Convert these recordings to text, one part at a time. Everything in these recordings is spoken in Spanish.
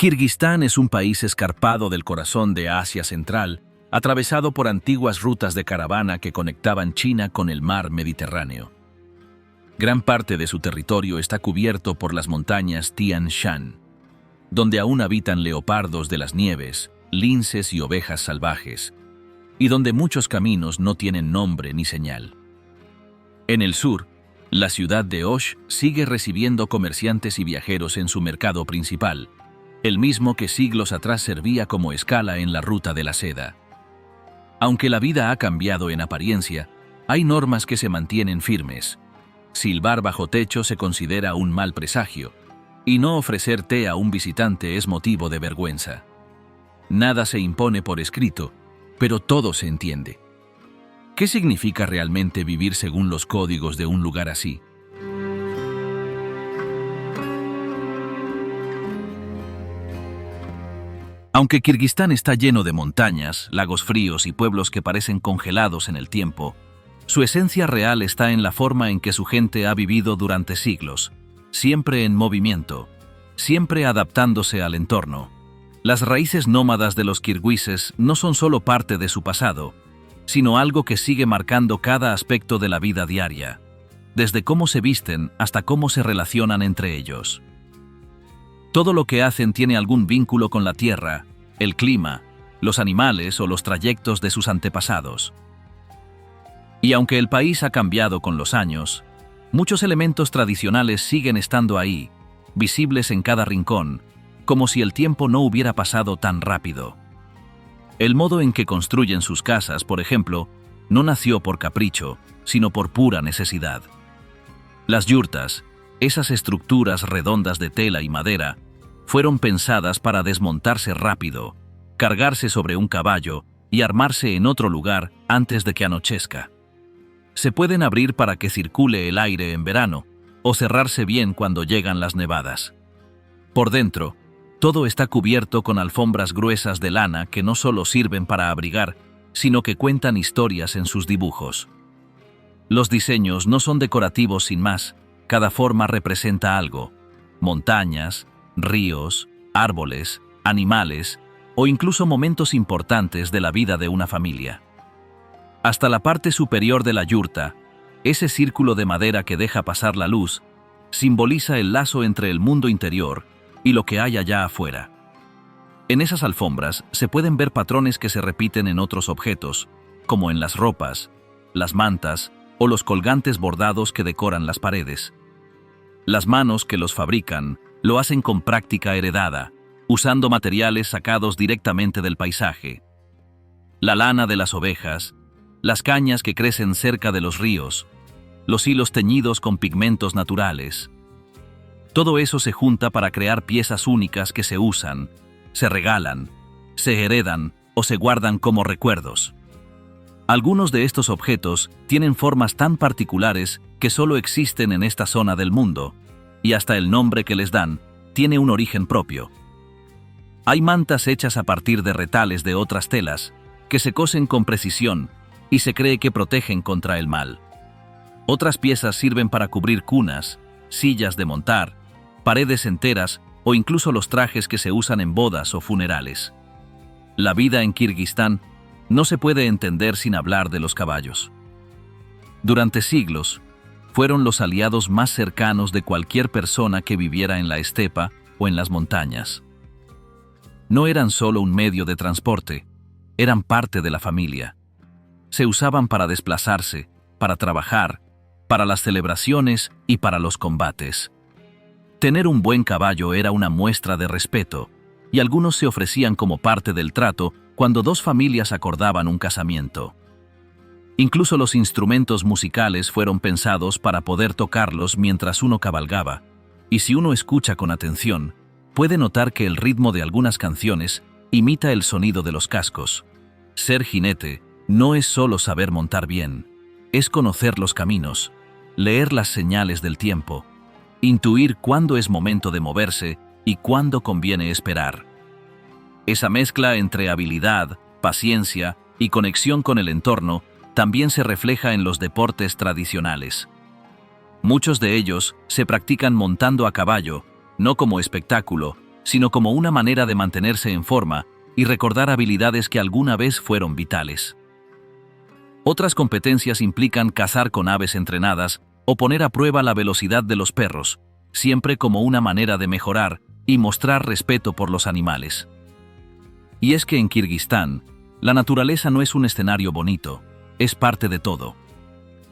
Kirguistán es un país escarpado del corazón de Asia Central, atravesado por antiguas rutas de caravana que conectaban China con el mar Mediterráneo. Gran parte de su territorio está cubierto por las montañas Tian Shan, donde aún habitan leopardos de las nieves, linces y ovejas salvajes, y donde muchos caminos no tienen nombre ni señal. En el sur, la ciudad de Osh sigue recibiendo comerciantes y viajeros en su mercado principal, el mismo que siglos atrás servía como escala en la ruta de la seda. Aunque la vida ha cambiado en apariencia, hay normas que se mantienen firmes. Silbar bajo techo se considera un mal presagio, y no ofrecer té a un visitante es motivo de vergüenza. Nada se impone por escrito, pero todo se entiende. ¿Qué significa realmente vivir según los códigos de un lugar así? Aunque Kirguistán está lleno de montañas, lagos fríos y pueblos que parecen congelados en el tiempo, su esencia real está en la forma en que su gente ha vivido durante siglos, siempre en movimiento, siempre adaptándose al entorno. Las raíces nómadas de los kirguises no son solo parte de su pasado, sino algo que sigue marcando cada aspecto de la vida diaria, desde cómo se visten hasta cómo se relacionan entre ellos. Todo lo que hacen tiene algún vínculo con la tierra, el clima, los animales o los trayectos de sus antepasados. Y aunque el país ha cambiado con los años, muchos elementos tradicionales siguen estando ahí, visibles en cada rincón, como si el tiempo no hubiera pasado tan rápido. El modo en que construyen sus casas, por ejemplo, no nació por capricho, sino por pura necesidad. Las yurtas, esas estructuras redondas de tela y madera, fueron pensadas para desmontarse rápido, cargarse sobre un caballo y armarse en otro lugar antes de que anochezca. Se pueden abrir para que circule el aire en verano o cerrarse bien cuando llegan las nevadas. Por dentro, todo está cubierto con alfombras gruesas de lana que no solo sirven para abrigar, sino que cuentan historias en sus dibujos. Los diseños no son decorativos sin más, cada forma representa algo: montañas, ríos, árboles, animales o incluso momentos importantes de la vida de una familia. Hasta la parte superior de la yurta, ese círculo de madera que deja pasar la luz, simboliza el lazo entre el mundo interior y lo que hay allá afuera. En esas alfombras se pueden ver patrones que se repiten en otros objetos, como en las ropas, las mantas o los colgantes bordados que decoran las paredes. Las manos que los fabrican lo hacen con práctica heredada, usando materiales sacados directamente del paisaje. La lana de las ovejas, las cañas que crecen cerca de los ríos, los hilos teñidos con pigmentos naturales. Todo eso se junta para crear piezas únicas que se usan, se regalan, se heredan o se guardan como recuerdos. Algunos de estos objetos tienen formas tan particulares que solo existen en esta zona del mundo, y hasta el nombre que les dan tiene un origen propio. Hay mantas hechas a partir de retales de otras telas, que se cosen con precisión y se cree que protegen contra el mal. Otras piezas sirven para cubrir cunas, sillas de montar, paredes enteras o incluso los trajes que se usan en bodas o funerales. La vida en Kirguistán no se puede entender sin hablar de los caballos. Durante siglos, fueron los aliados más cercanos de cualquier persona que viviera en la estepa o en las montañas. No eran solo un medio de transporte, eran parte de la familia. Se usaban para desplazarse, para trabajar, para las celebraciones y para los combates. Tener un buen caballo era una muestra de respeto, y algunos se ofrecían como parte del trato cuando dos familias acordaban un casamiento. Incluso los instrumentos musicales fueron pensados para poder tocarlos mientras uno cabalgaba, y si uno escucha con atención, puede notar que el ritmo de algunas canciones imita el sonido de los cascos. Ser jinete no es solo saber montar bien, es conocer los caminos, leer las señales del tiempo, intuir cuándo es momento de moverse y cuándo conviene esperar. Esa mezcla entre habilidad, paciencia y conexión con el entorno también se refleja en los deportes tradicionales. Muchos de ellos se practican montando a caballo, no como espectáculo, sino como una manera de mantenerse en forma y recordar habilidades que alguna vez fueron vitales. Otras competencias implican cazar con aves entrenadas o poner a prueba la velocidad de los perros, siempre como una manera de mejorar y mostrar respeto por los animales. Y es que en Kirguistán, la naturaleza no es un escenario bonito, es parte de todo.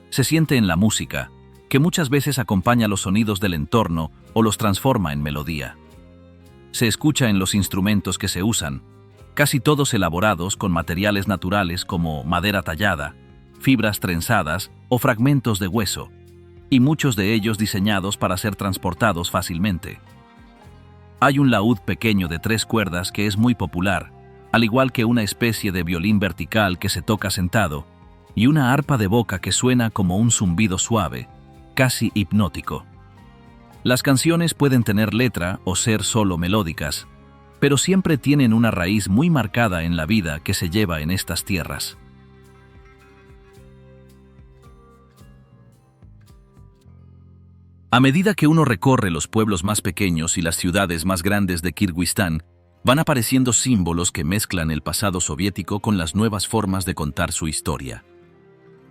Se siente en la música, que muchas veces acompaña los sonidos del entorno o los transforma en melodía. Se escucha en los instrumentos que se usan, casi todos elaborados con materiales naturales como madera tallada, fibras trenzadas o fragmentos de hueso, y muchos de ellos diseñados para ser transportados fácilmente. Hay un laúd pequeño de 3 cuerdas que es muy popular, al igual que una especie de violín vertical que se toca sentado, y una arpa de boca que suena como un zumbido suave, casi hipnótico. Las canciones pueden tener letra o ser solo melódicas, pero siempre tienen una raíz muy marcada en la vida que se lleva en estas tierras. A medida que uno recorre los pueblos más pequeños y las ciudades más grandes de Kirguistán, van apareciendo símbolos que mezclan el pasado soviético con las nuevas formas de contar su historia.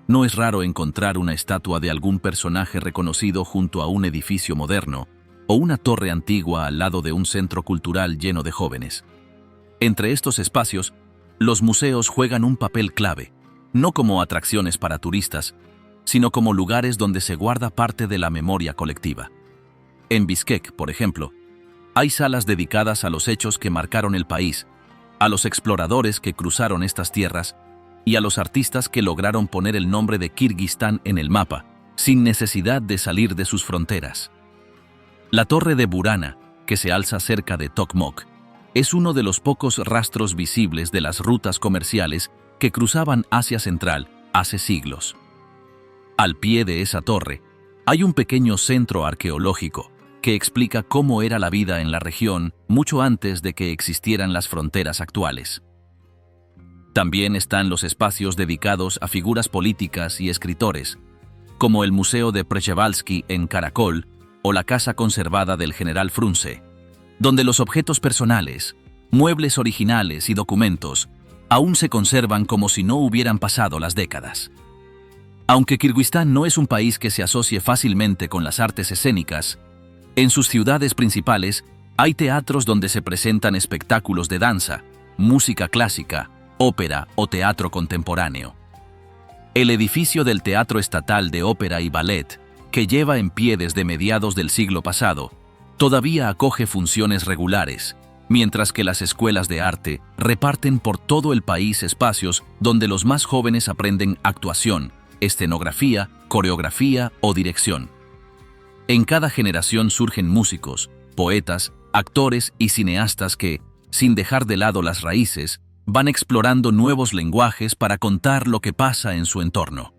No es raro encontrar una estatua de algún personaje reconocido junto a un edificio moderno o una torre antigua al lado de un centro cultural lleno de jóvenes. Entre estos espacios, los museos juegan un papel clave, no como atracciones para turistas, sino como lugares donde se guarda parte de la memoria colectiva. En Bishkek, por ejemplo, hay salas dedicadas a los hechos que marcaron el país, a los exploradores que cruzaron estas tierras y a los artistas que lograron poner el nombre de Kirguistán en el mapa, sin necesidad de salir de sus fronteras. La torre de Burana, que se alza cerca de Tokmok, es uno de los pocos rastros visibles de las rutas comerciales que cruzaban Asia Central hace siglos. Al pie de esa torre, hay un pequeño centro arqueológico que explica cómo era la vida en la región mucho antes de que existieran las fronteras actuales. También están los espacios dedicados a figuras políticas y escritores, como el Museo de Przewalski en Karakol o la Casa Conservada del General Frunze, donde los objetos personales, muebles originales y documentos aún se conservan como si no hubieran pasado las décadas. Aunque Kirguistán no es un país que se asocie fácilmente con las artes escénicas, en sus ciudades principales hay teatros donde se presentan espectáculos de danza, música clásica, ópera o teatro contemporáneo. El edificio del Teatro Estatal de Ópera y Ballet, que lleva en pie desde mediados del siglo pasado, todavía acoge funciones regulares, mientras que las escuelas de arte reparten por todo el país espacios donde los más jóvenes aprenden actuación, escenografía, coreografía o dirección. En cada generación surgen músicos, poetas, actores y cineastas que, sin dejar de lado las raíces, van explorando nuevos lenguajes para contar lo que pasa en su entorno.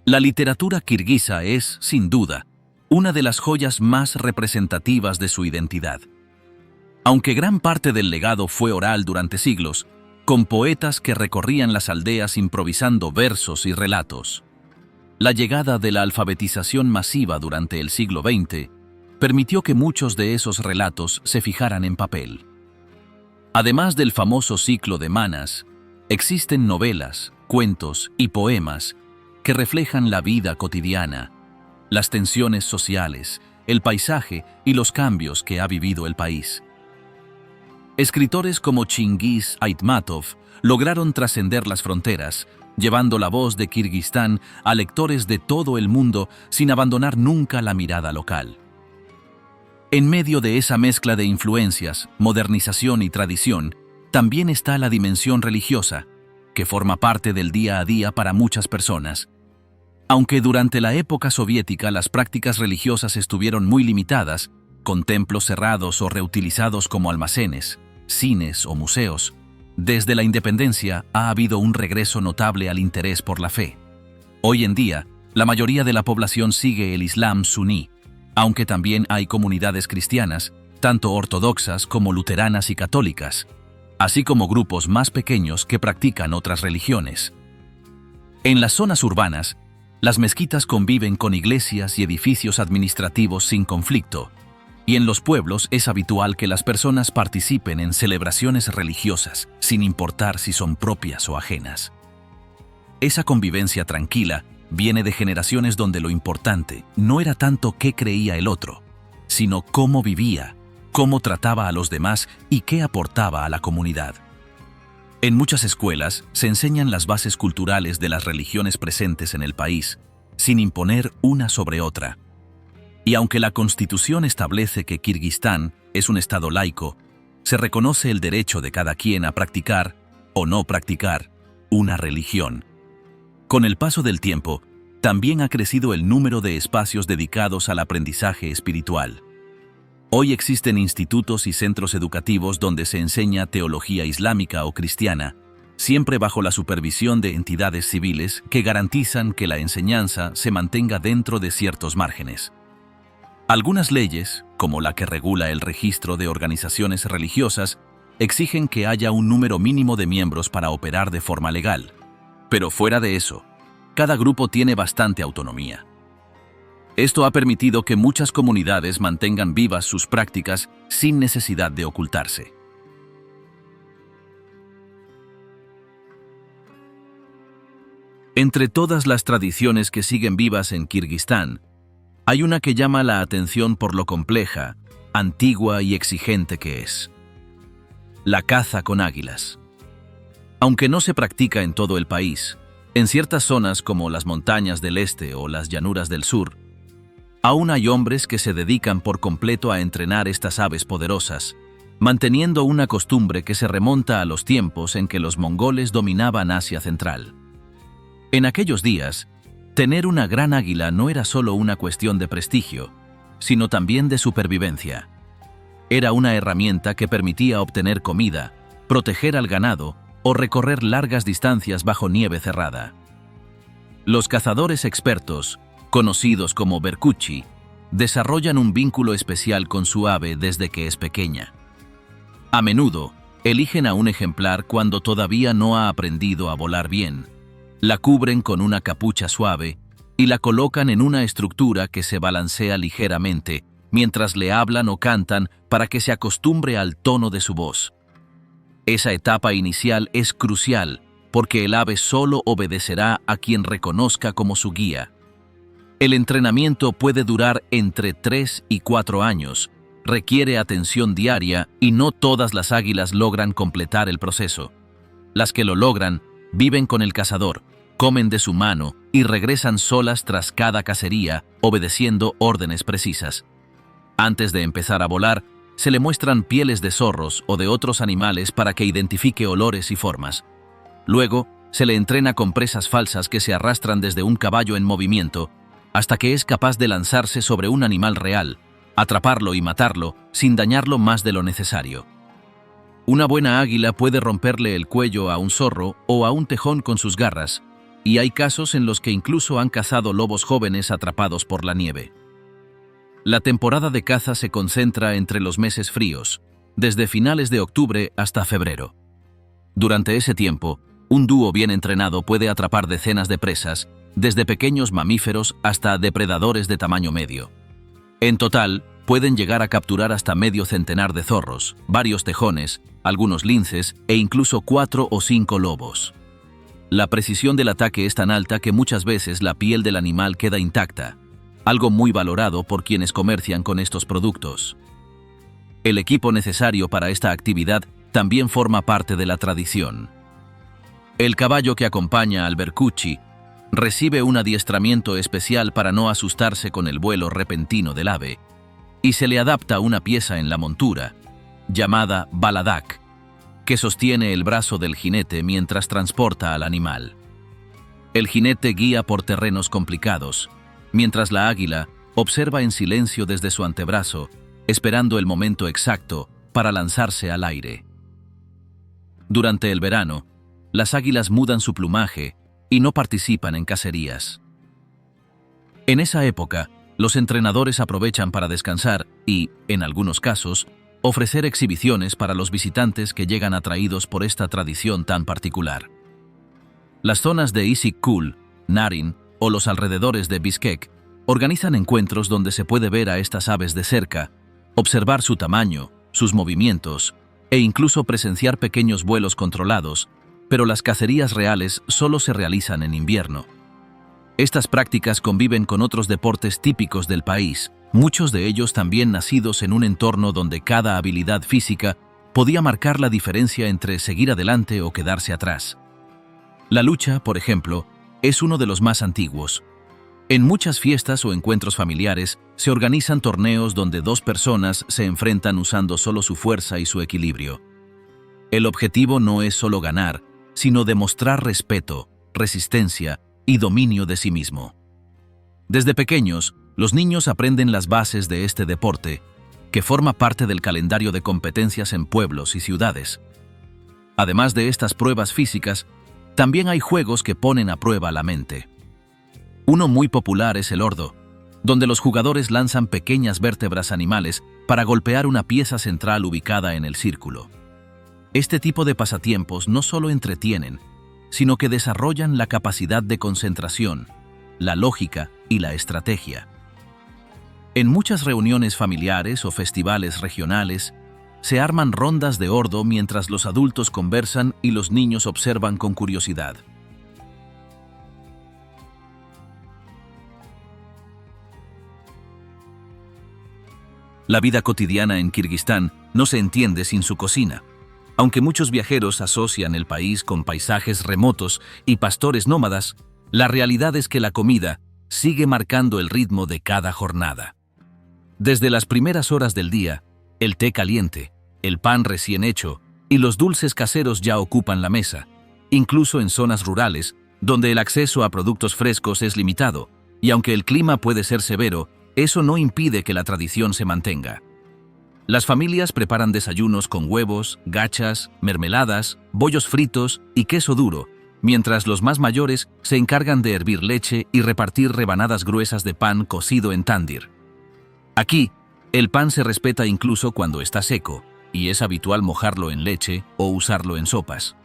La literatura kirguisa es, sin duda, una de las joyas más representativas de su identidad. Aunque gran parte del legado fue oral durante siglos, con poetas que recorrían las aldeas improvisando versos y relatos. La llegada de la alfabetización masiva durante el siglo XX permitió que muchos de esos relatos se fijaran en papel. Además del famoso ciclo de Manas, existen novelas, cuentos y poemas que reflejan la vida cotidiana, las tensiones sociales, el paisaje y los cambios que ha vivido el país. Escritores como Chingiz Aitmatov lograron trascender las fronteras, llevando la voz de Kirguistán a lectores de todo el mundo sin abandonar nunca la mirada local. En medio de esa mezcla de influencias, modernización y tradición, también está la dimensión religiosa, que forma parte del día a día para muchas personas. Aunque durante la época soviética las prácticas religiosas estuvieron muy limitadas, con templos cerrados o reutilizados como almacenes, cines o museos, desde la independencia ha habido un regreso notable al interés por la fe. Hoy en día, la mayoría de la población sigue el Islam suní, aunque también hay comunidades cristianas, tanto ortodoxas como luteranas y católicas, así como grupos más pequeños que practican otras religiones. En las zonas urbanas, las mezquitas conviven con iglesias y edificios administrativos sin conflicto, Y en los pueblos es habitual que las personas participen en celebraciones religiosas, sin importar si son propias o ajenas. Esa convivencia tranquila viene de generaciones donde lo importante no era tanto qué creía el otro, sino cómo vivía, cómo trataba a los demás y qué aportaba a la comunidad. En muchas escuelas se enseñan las bases culturales de las religiones presentes en el país, sin imponer una sobre otra. Y aunque la Constitución establece que Kirguistán es un estado laico, se reconoce el derecho de cada quien a practicar, o no practicar, una religión. Con el paso del tiempo, también ha crecido el número de espacios dedicados al aprendizaje espiritual. Hoy existen institutos y centros educativos donde se enseña teología islámica o cristiana, siempre bajo la supervisión de entidades civiles que garantizan que la enseñanza se mantenga dentro de ciertos márgenes. Algunas leyes, como la que regula el registro de organizaciones religiosas, exigen que haya un número mínimo de miembros para operar de forma legal. Pero fuera de eso, cada grupo tiene bastante autonomía. Esto ha permitido que muchas comunidades mantengan vivas sus prácticas sin necesidad de ocultarse. Entre todas las tradiciones que siguen vivas en Kirguistán, hay una que llama la atención por lo compleja, antigua y exigente que es: la caza con águilas. Aunque no se practica en todo el país, en ciertas zonas como las montañas del este o las llanuras del sur, aún hay hombres que se dedican por completo a entrenar estas aves poderosas, manteniendo una costumbre que se remonta a los tiempos en que los mongoles dominaban Asia Central. En aquellos días, tener una gran águila no era solo una cuestión de prestigio, sino también de supervivencia. Era una herramienta que permitía obtener comida, proteger al ganado o recorrer largas distancias bajo nieve cerrada. Los cazadores expertos, conocidos como berkuchi, desarrollan un vínculo especial con su ave desde que es pequeña. A menudo, eligen a un ejemplar cuando todavía no ha aprendido a volar bien, la cubren con una capucha suave y la colocan en una estructura que se balancea ligeramente mientras le hablan o cantan para que se acostumbre al tono de su voz. Esa etapa inicial es crucial porque el ave solo obedecerá a quien reconozca como su guía. El entrenamiento puede durar entre 3 y 4 años, requiere atención diaria y no todas las águilas logran completar el proceso. Las que lo logran viven con el cazador, comen de su mano y regresan solas tras cada cacería, obedeciendo órdenes precisas. Antes de empezar a volar, se le muestran pieles de zorros o de otros animales para que identifique olores y formas. Luego, se le entrena con presas falsas que se arrastran desde un caballo en movimiento hasta que es capaz de lanzarse sobre un animal real, atraparlo y matarlo sin dañarlo más de lo necesario. Una buena águila puede romperle el cuello a un zorro o a un tejón con sus garras, y hay casos en los que incluso han cazado lobos jóvenes atrapados por la nieve. La temporada de caza se concentra entre los meses fríos, desde finales de octubre hasta febrero. Durante ese tiempo, un dúo bien entrenado puede atrapar decenas de presas, desde pequeños mamíferos hasta depredadores de tamaño medio. En total, pueden llegar a capturar hasta medio centenar de zorros, varios tejones, algunos linces e incluso 4 o 5 lobos. La precisión del ataque es tan alta que muchas veces la piel del animal queda intacta, algo muy valorado por quienes comercian con estos productos. El equipo necesario para esta actividad también forma parte de la tradición. El caballo que acompaña al berkuchi recibe un adiestramiento especial para no asustarse con el vuelo repentino del ave, y se le adapta una pieza en la montura, llamada baladak, que sostiene el brazo del jinete mientras transporta al animal. El jinete guía por terrenos complicados, mientras la águila observa en silencio desde su antebrazo, esperando el momento exacto para lanzarse al aire. Durante el verano, las águilas mudan su plumaje y no participan en cacerías. En esa época, los entrenadores aprovechan para descansar y, en algunos casos, ofrecer exhibiciones para los visitantes que llegan atraídos por esta tradición tan particular. Las zonas de Issyk-Kul, Narin o los alrededores de Bishkek organizan encuentros donde se puede ver a estas aves de cerca, observar su tamaño, sus movimientos e incluso presenciar pequeños vuelos controlados, pero las cacerías reales solo se realizan en invierno. Estas prácticas conviven con otros deportes típicos del país, muchos de ellos también nacidos en un entorno donde cada habilidad física podía marcar la diferencia entre seguir adelante o quedarse atrás. La lucha, por ejemplo, es uno de los más antiguos. En muchas fiestas o encuentros familiares se organizan torneos donde dos personas se enfrentan usando solo su fuerza y su equilibrio. El objetivo no es solo ganar, sino demostrar respeto, resistencia y dominio de sí mismo. Desde pequeños, los niños aprenden las bases de este deporte, que forma parte del calendario de competencias en pueblos y ciudades. Además de estas pruebas físicas, también hay juegos que ponen a prueba la mente. Uno muy popular es el ordo, donde los jugadores lanzan pequeñas vértebras animales para golpear una pieza central ubicada en el círculo. Este tipo de pasatiempos no solo entretienen, sino que desarrollan la capacidad de concentración, la lógica y la estrategia. En muchas reuniones familiares o festivales regionales, se arman rondas de ordo mientras los adultos conversan y los niños observan con curiosidad. La vida cotidiana en Kirguistán no se entiende sin su cocina. Aunque muchos viajeros asocian el país con paisajes remotos y pastores nómadas, la realidad es que la comida sigue marcando el ritmo de cada jornada. Desde las primeras horas del día, el té caliente, el pan recién hecho y los dulces caseros ya ocupan la mesa, incluso en zonas rurales, donde el acceso a productos frescos es limitado, y aunque el clima puede ser severo, eso no impide que la tradición se mantenga. Las familias preparan desayunos con huevos, gachas, mermeladas, bollos fritos y queso duro, mientras los más mayores se encargan de hervir leche y repartir rebanadas gruesas de pan cocido en tandir. Aquí, el pan se respeta incluso cuando está seco, y es habitual mojarlo en leche o usarlo en sopas.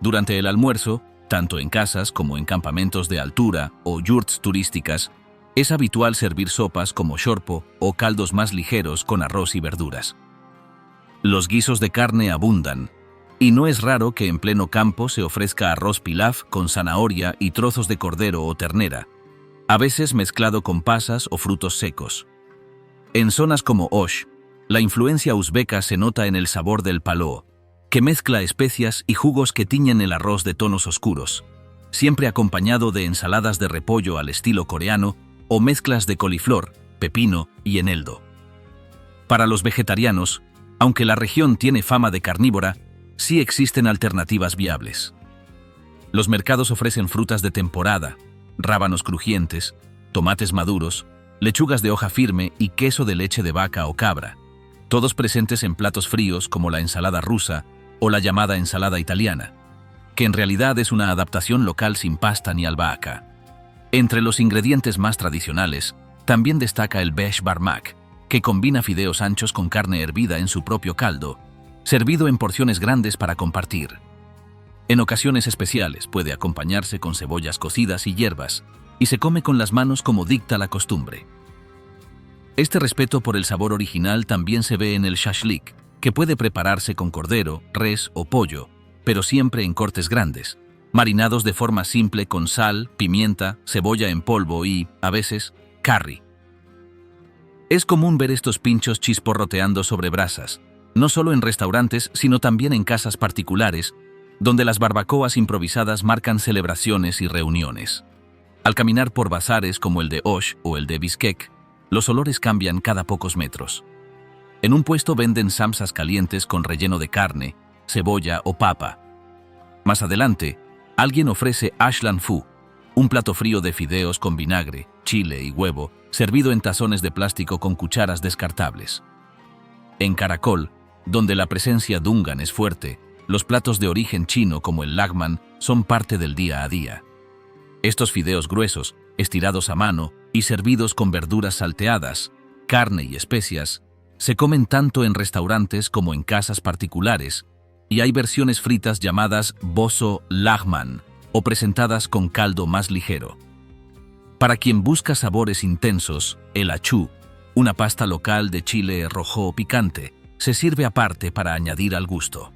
Durante el almuerzo, tanto en casas como en campamentos de altura o yurts turísticas, es habitual servir sopas como shorpo o caldos más ligeros con arroz y verduras. Los guisos de carne abundan, y no es raro que en pleno campo se ofrezca arroz pilaf con zanahoria y trozos de cordero o ternera, a veces mezclado con pasas o frutos secos. En zonas como Osh, la influencia uzbeca se nota en el sabor del paloo, que mezcla especias y jugos que tiñen el arroz de tonos oscuros, siempre acompañado de ensaladas de repollo al estilo coreano o mezclas de coliflor, pepino y eneldo. Para los vegetarianos, aunque la región tiene fama de carnívora, sí existen alternativas viables. Los mercados ofrecen frutas de temporada, rábanos crujientes, tomates maduros, lechugas de hoja firme y queso de leche de vaca o cabra, todos presentes en platos fríos como la ensalada rusa o la llamada ensalada italiana, que en realidad es una adaptación local sin pasta ni albahaca. Entre los ingredientes más tradicionales, también destaca el besh barmak, que combina fideos anchos con carne hervida en su propio caldo, servido en porciones grandes para compartir. En ocasiones especiales puede acompañarse con cebollas cocidas y hierbas, y se come con las manos como dicta la costumbre. Este respeto por el sabor original también se ve en el shashlik, que puede prepararse con cordero, res o pollo, pero siempre en cortes grandes, marinados de forma simple con sal, pimienta, cebolla en polvo y, a veces, curry. Es común ver estos pinchos chisporroteando sobre brasas, no solo en restaurantes, sino también en casas particulares, donde las barbacoas improvisadas marcan celebraciones y reuniones. Al caminar por bazares como el de Osh o el de Bishkek, los olores cambian cada pocos metros. En un puesto venden samsas calientes con relleno de carne, cebolla o papa. Más adelante, alguien ofrece ashlan fu, un plato frío de fideos con vinagre, chile y huevo, servido en tazones de plástico con cucharas descartables. En Karakol, donde la presencia dungan es fuerte, los platos de origen chino como el lagman son parte del día a día. Estos fideos gruesos, estirados a mano y servidos con verduras salteadas, carne y especias, se comen tanto en restaurantes como en casas particulares, y hay versiones fritas llamadas boso lagman o presentadas con caldo más ligero. Para quien busca sabores intensos, el achú, Una pasta local de chile rojo picante se sirve aparte para añadir al gusto.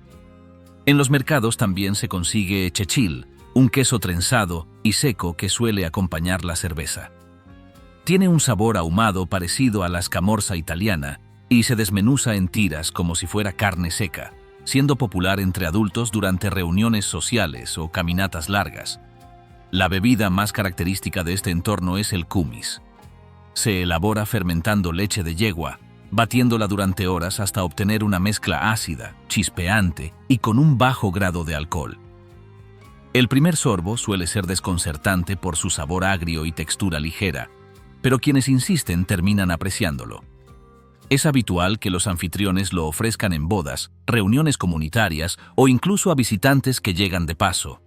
En los mercados también se consigue chechil, un queso trenzado y seco que suele acompañar la cerveza. Tiene un sabor ahumado parecido a la scamorza italiana y se desmenuza en tiras como si fuera carne seca, siendo popular entre adultos durante reuniones sociales o caminatas largas. La bebida más característica de este entorno es el kumis. Se elabora fermentando leche de yegua, batiéndola durante horas hasta obtener una mezcla ácida, chispeante y con un bajo grado de alcohol. El primer sorbo suele ser desconcertante por su sabor agrio y textura ligera, pero quienes insisten terminan apreciándolo. Es habitual que los anfitriones lo ofrezcan en bodas, reuniones comunitarias o incluso a visitantes que llegan de paso.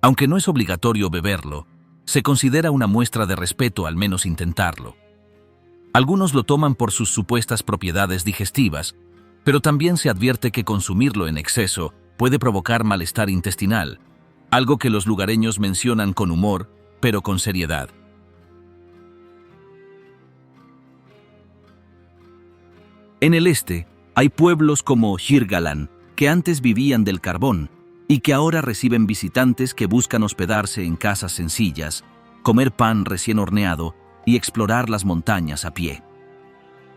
Aunque no es obligatorio beberlo, se considera una muestra de respeto al menos intentarlo. Algunos lo toman por sus supuestas propiedades digestivas, pero también se advierte que consumirlo en exceso puede provocar malestar intestinal, algo que los lugareños mencionan con humor, pero con seriedad. En el este, hay pueblos como Hirgalan, que antes vivían del carbón y que ahora reciben visitantes que buscan hospedarse en casas sencillas, comer pan recién horneado y explorar las montañas a pie.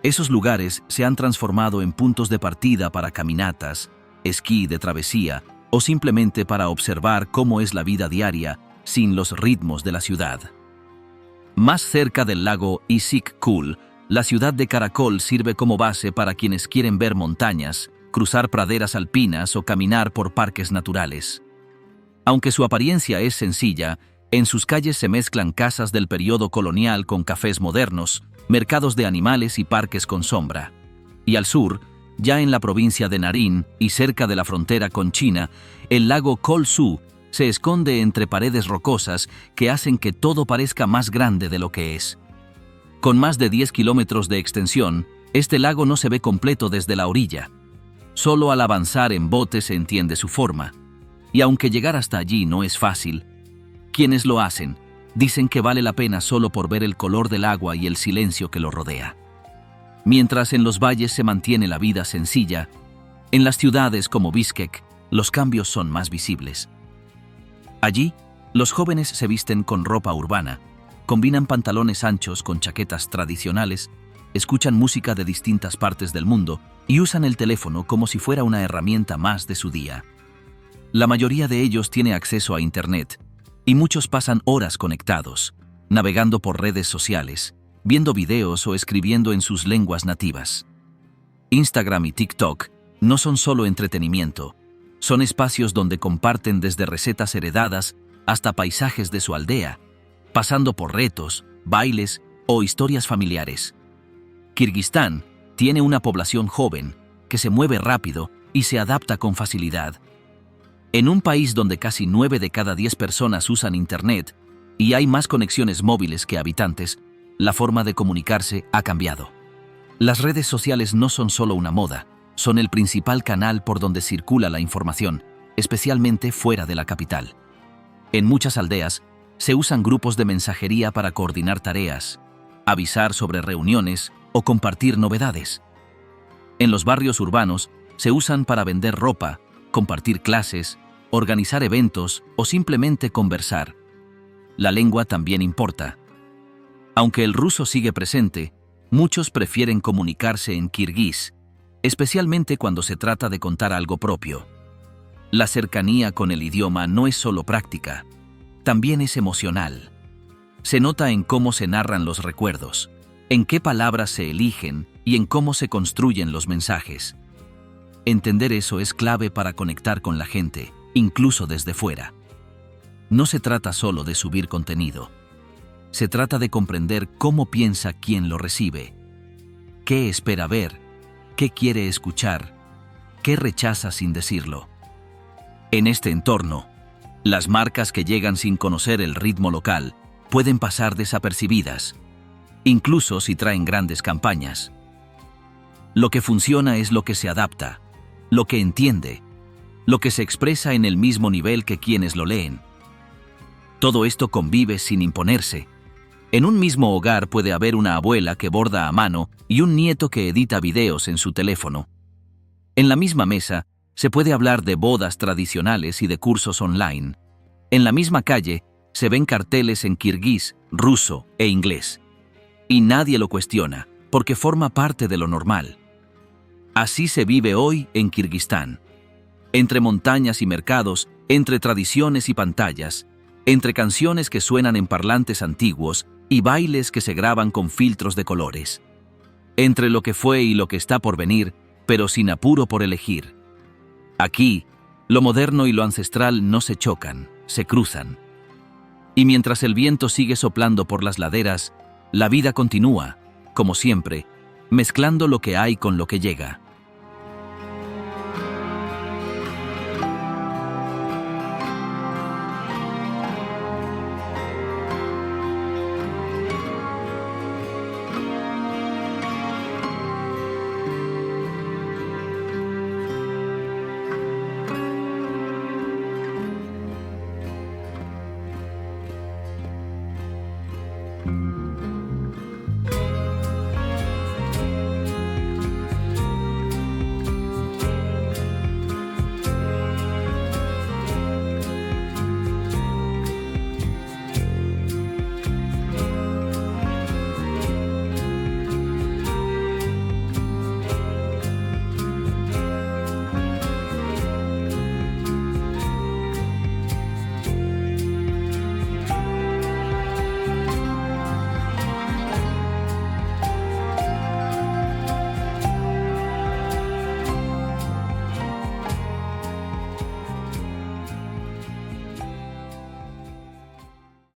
Esos lugares se han transformado en puntos de partida para caminatas, esquí de travesía o simplemente para observar cómo es la vida diaria sin los ritmos de la ciudad. Más cerca del lago Issyk-Kul, la ciudad de Karakol sirve como base para quienes quieren ver montañas, cruzar praderas alpinas o caminar por parques naturales. Aunque su apariencia es sencilla, en sus calles se mezclan casas del periodo colonial con cafés modernos, mercados de animales y parques con sombra. Y al sur, ya en la provincia de Narín y cerca de la frontera con China, el lago Kol Su se esconde entre paredes rocosas que hacen que todo parezca más grande de lo que es. Con más de 10 kilómetros de extensión, este lago no se ve completo desde la orilla. Solo al avanzar en bote se entiende su forma. Y aunque llegar hasta allí no es fácil, quienes lo hacen dicen que vale la pena solo por ver el color del agua y el silencio que lo rodea. Mientras en los valles se mantiene la vida sencilla, en las ciudades como Bishkek, los cambios son más visibles. Allí, los jóvenes se visten con ropa urbana, combinan pantalones anchos con chaquetas tradicionales, escuchan música de distintas partes del mundo y usan el teléfono como si fuera una herramienta más de su día. La mayoría de ellos tiene acceso a Internet y muchos pasan horas conectados, navegando por redes sociales, viendo videos o escribiendo en sus lenguas nativas. Instagram y TikTok no son solo entretenimiento, son espacios donde comparten desde recetas heredadas hasta paisajes de su aldea, pasando por retos, bailes o historias familiares. Kirguistán tiene una población joven que se mueve rápido y se adapta con facilidad. En un país donde casi 9 de cada 10 personas usan Internet y hay más conexiones móviles que habitantes, la forma de comunicarse ha cambiado. Las redes sociales no son solo una moda, son el principal canal por donde circula la información, especialmente fuera de la capital. En muchas aldeas, se usan grupos de mensajería para coordinar tareas, avisar sobre reuniones o compartir novedades. En los barrios urbanos se usan para vender ropa, compartir clases, organizar eventos o simplemente conversar. La lengua también importa. Aunque el ruso sigue presente, muchos prefieren comunicarse en kirguís, especialmente cuando se trata de contar algo propio. La cercanía con el idioma no es solo práctica, también es emocional. Se nota en cómo se narran los recuerdos, en qué palabras se eligen y en cómo se construyen los mensajes. Entender eso es clave para conectar con la gente, incluso desde fuera. No se trata solo de subir contenido. Se trata de comprender cómo piensa quien lo recibe, qué espera ver, qué quiere escuchar, qué rechaza sin decirlo. En este entorno, las marcas que llegan sin conocer el ritmo local pueden pasar desapercibidas, incluso si traen grandes campañas. Lo que funciona es lo que se adapta, lo que entiende, lo que se expresa en el mismo nivel que quienes lo leen. Todo esto convive sin imponerse. En un mismo hogar puede haber una abuela que borda a mano y un nieto que edita videos en su teléfono. En la misma mesa, se puede hablar de bodas tradicionales y de cursos online. En la misma calle, se ven carteles en kirguís, ruso e inglés. Y nadie lo cuestiona, porque forma parte de lo normal. Así se vive hoy en Kirguistán. Entre montañas y mercados, entre tradiciones y pantallas, entre canciones que suenan en parlantes antiguos y bailes que se graban con filtros de colores. Entre lo que fue y lo que está por venir, pero sin apuro por elegir. Aquí, lo moderno y lo ancestral no se chocan, se cruzan. Y mientras el viento sigue soplando por las laderas, la vida continúa, como siempre, mezclando lo que hay con lo que llega.